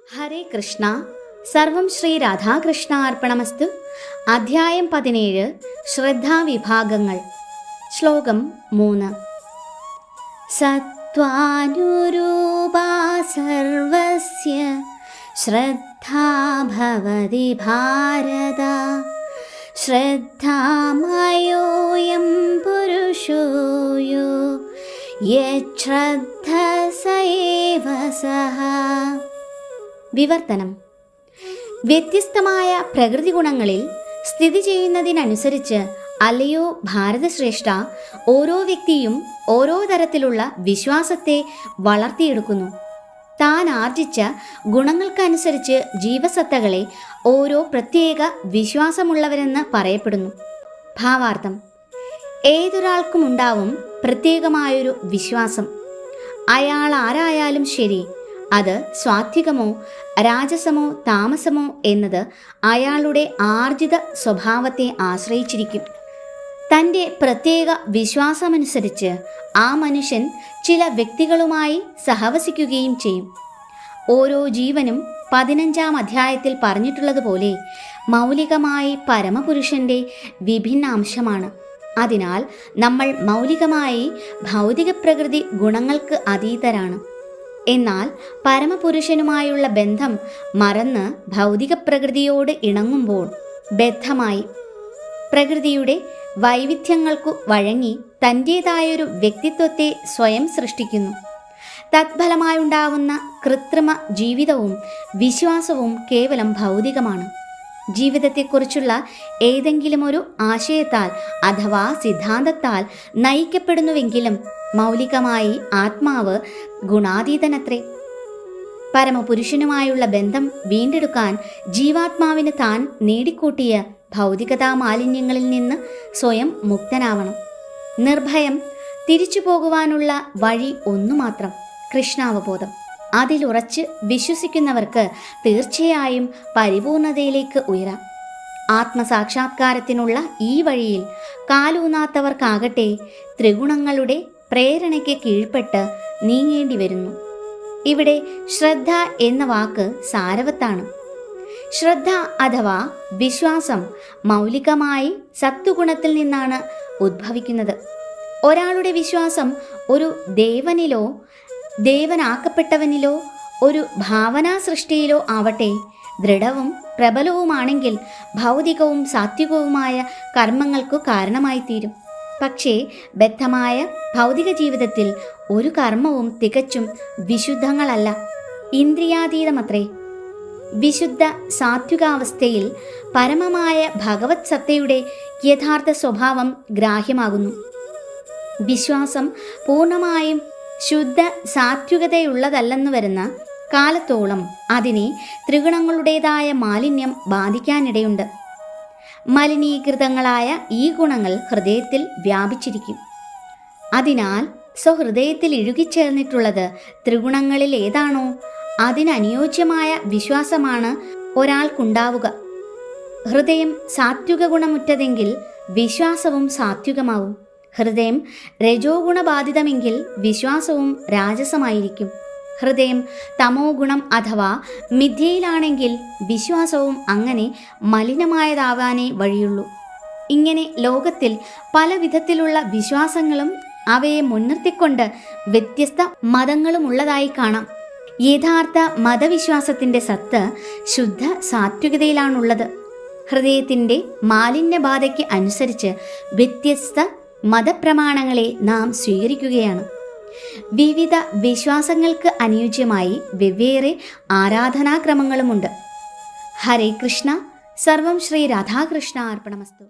ഹരേ കൃഷ്ണ. സർവം ശ്രീ രാധാകൃഷ്ണ അർപ്പണമസ്തു. അധ്യായം 17. ശ്രദ്ധാവിഭാഗങ്ങൾ. ശ്ലോകം 3. സത്വാനുരൂപാ സർവസ്യ ശ്രദ്ധാ ഭവതി ഭാരത. ശ്രദ്ധാമയോയം പുരുഷോ യോ യശ്രദ്ധ സ ഏവ സഃ. വിവർത്തനം. വ്യത്യസ്തമായ പ്രകൃതി ഗുണങ്ങളിൽ സ്ഥിതി ചെയ്യുന്നതിനനുസരിച്ച് അല്ലയോ ഭാരതശ്രേഷ്ഠ, ഓരോ വ്യക്തിയും ഓരോ തരത്തിലുള്ള വിശ്വാസത്തെ വളർത്തിയെടുക്കുന്നു. താൻ ആർജിച്ച ഗുണങ്ങൾക്കനുസരിച്ച് ജീവസത്തകളെ ഓരോ പ്രത്യേക വിശ്വാസമുള്ളവരെന്ന് പറയപ്പെടുന്നു. ഭാവാർത്ഥം: ഏതൊരാൾക്കും ഉണ്ടാവും പ്രത്യേകമായൊരു വിശ്വാസം. അയാൾ ആരായാലും ശരി, അത് സ്വാത്വികമോ രാജസമോ താമസമോ എന്നത് അയാളുടെ ആർജിത സ്വഭാവത്തെ ആശ്രയിച്ചിരിക്കും. തൻ്റെ പ്രത്യേക വിശ്വാസമനുസരിച്ച് ആ മനുഷ്യൻ ചില വ്യക്തികളുമായി സഹവസിക്കുകയും ചെയ്യും. ഓരോ ജീവനും 15-ാം അധ്യായത്തിൽ പറഞ്ഞിട്ടുള്ളതുപോലെ മൗലികമായി പരമപുരുഷന്റെ വിഭിന്ന അംശമാണ്. അതിനാൽ നമ്മൾ മൗലികമായി ഭൗതിക പ്രകൃതി ഗുണങ്ങൾക്ക് അതീതരാണ്. എന്നാൽ പരമപുരുഷനുമായുള്ള ബന്ധം മറന്ന് ഭൗതിക പ്രകൃതിയോട് ഇണങ്ങുമ്പോൾ ബദ്ധമായി പ്രകൃതിയുടെ വൈവിധ്യങ്ങൾക്കു വഴങ്ങി തൻ്റേതായൊരു വ്യക്തിത്വത്തെ സ്വയം സൃഷ്ടിക്കുന്നു. തത്ഫലമായുണ്ടാവുന്ന കൃത്രിമ ജീവിതവും വിശ്വാസവും കേവലം ഭൗതികമാണ്. ജീവിതത്തെക്കുറിച്ചുള്ള ഏതെങ്കിലും ഒരു ആശയത്താൽ അഥവാ സിദ്ധാന്തത്താൽ നയിക്കപ്പെടുന്നുവെങ്കിലും മൗലികമായി ആത്മാവ് ഗുണാതീതനത്രേ. പരമപുരുഷനുമായുള്ള ബന്ധം വീണ്ടെടുക്കാൻ ജീവാത്മാവിന് താൻ നേടിക്കൂട്ടിയ ഭൗതികതാ മാലിന്യങ്ങളിൽ നിന്ന് സ്വയം മുക്തനാവണം. നിർഭയം തിരിച്ചു പോകുവാനുള്ള വഴി ഒന്നുമാത്രം: കൃഷ്ണാവബോധം. അതിലുറച്ച് വിശ്വസിക്കുന്നവർക്ക് തീർച്ചയായും പരിപൂർണതയിലേക്ക് ഉയരാം. ആത്മസാക്ഷാത്കാരത്തിനുള്ള ഈ വഴിയിൽ കാലൂന്നാത്തവർക്കാകട്ടെ ത്രിഗുണങ്ങളുടെ പ്രേരണയ്ക്ക് കീഴ്പ്പെട്ട് നീങ്ങേണ്ടി വരുന്നു. ഇവിടെ ശ്രദ്ധ എന്ന വാക്ക് സാരവത്താണ്. ശ്രദ്ധ അഥവാ വിശ്വാസം മൗലികമായി സത്വഗുണത്തിൽ നിന്നാണ് ഉദ്ഭവിക്കുന്നത്. ഒരാളുടെ വിശ്വാസം ഒരു ദേവനിലോ ദേവനാക്കപ്പെട്ടവനിലോ ഒരു ഭാവനാ സൃഷ്ടിയിലോ ആവട്ടെ ദൃഢവും പ്രബലവുമാണെങ്കിൽ ഭൗതികവും സാത്വികവുമായ കർമ്മങ്ങൾക്കു കാരണമായി തീരും. പക്ഷേ ബദ്ധമായ ഭൗതിക ജീവിതത്തിൽ ഒരു കർമ്മവും തികച്ചും വിശുദ്ധങ്ങളല്ല, ഇന്ദ്രിയാതീതമത്രേ. വിശുദ്ധ സാത്വികാവസ്ഥയിൽ പരമമായ ഭഗവത് സത്തയുടെ യഥാർത്ഥ സ്വഭാവം ഗ്രാഹ്യമാകുന്നു. വിശ്വാസം പൂർണ്ണമായും ശുദ്ധ സാത്വികതയുള്ളതല്ലെന്നു വരുന്ന കാലത്തോളം അതിനെ ത്രിഗുണങ്ങളുടേതായ മാലിന്യം ബാധിക്കാനിടയുണ്ട്. മലിനീകൃതങ്ങളായ ഈ ഗുണങ്ങൾ ഹൃദയത്തിൽ വ്യാപിച്ചിരിക്കും. അതിനാൽ സ്വഹൃദയത്തിൽ ഇഴുകിച്ചേർന്നിട്ടുള്ളത് ത്രിഗുണങ്ങളിൽ ഏതാണോ അതിനനുയോജ്യമായ വിശ്വാസമാണ് ഒരാൾക്കുണ്ടാവുക. ഹൃദയം സാത്വിക ഗുണമുറ്റതെങ്കിൽ വിശ്വാസവും സാത്വികമാവും. ഹൃദയം രജോ ഗുണബാധിതമെങ്കിൽ വിശ്വാസവും രാജസമായിരിക്കും. ഹൃദയം തമോ ഗുണം അഥവാ മിഥ്യയിലാണെങ്കിൽ വിശ്വാസവും അങ്ങനെ മലിനമായതാവാനേ വഴിയുള്ളൂ. ഇങ്ങനെ ലോകത്തിൽ പല വിധത്തിലുള്ള വിശ്വാസങ്ങളും അവയെ മുൻനിർത്തിക്കൊണ്ട് വ്യത്യസ്ത മതങ്ങളുമുള്ളതായി കാണാം. യഥാർത്ഥ മതവിശ്വാസത്തിൻ്റെ സത്ത് ശുദ്ധ സാത്വികതയിലാണുള്ളത്. ഹൃദയത്തിൻ്റെ മാലിന്യബാധയ്ക്ക് അനുസരിച്ച് വ്യത്യസ്ത മതപ്രമാണങ്ങളെ നാം സ്വീകരിക്കുകയാണ്. വിവിധ വിശ്വാസങ്ങൾക്ക് അനുയോജ്യമായി വെവ്വേറെ ആരാധനാക്രമങ്ങളുമുണ്ട്. ഹരേ കൃഷ്ണ. സർവം ശ്രീ രാധാകൃഷ്ണ അർപ്പണമസ്തു.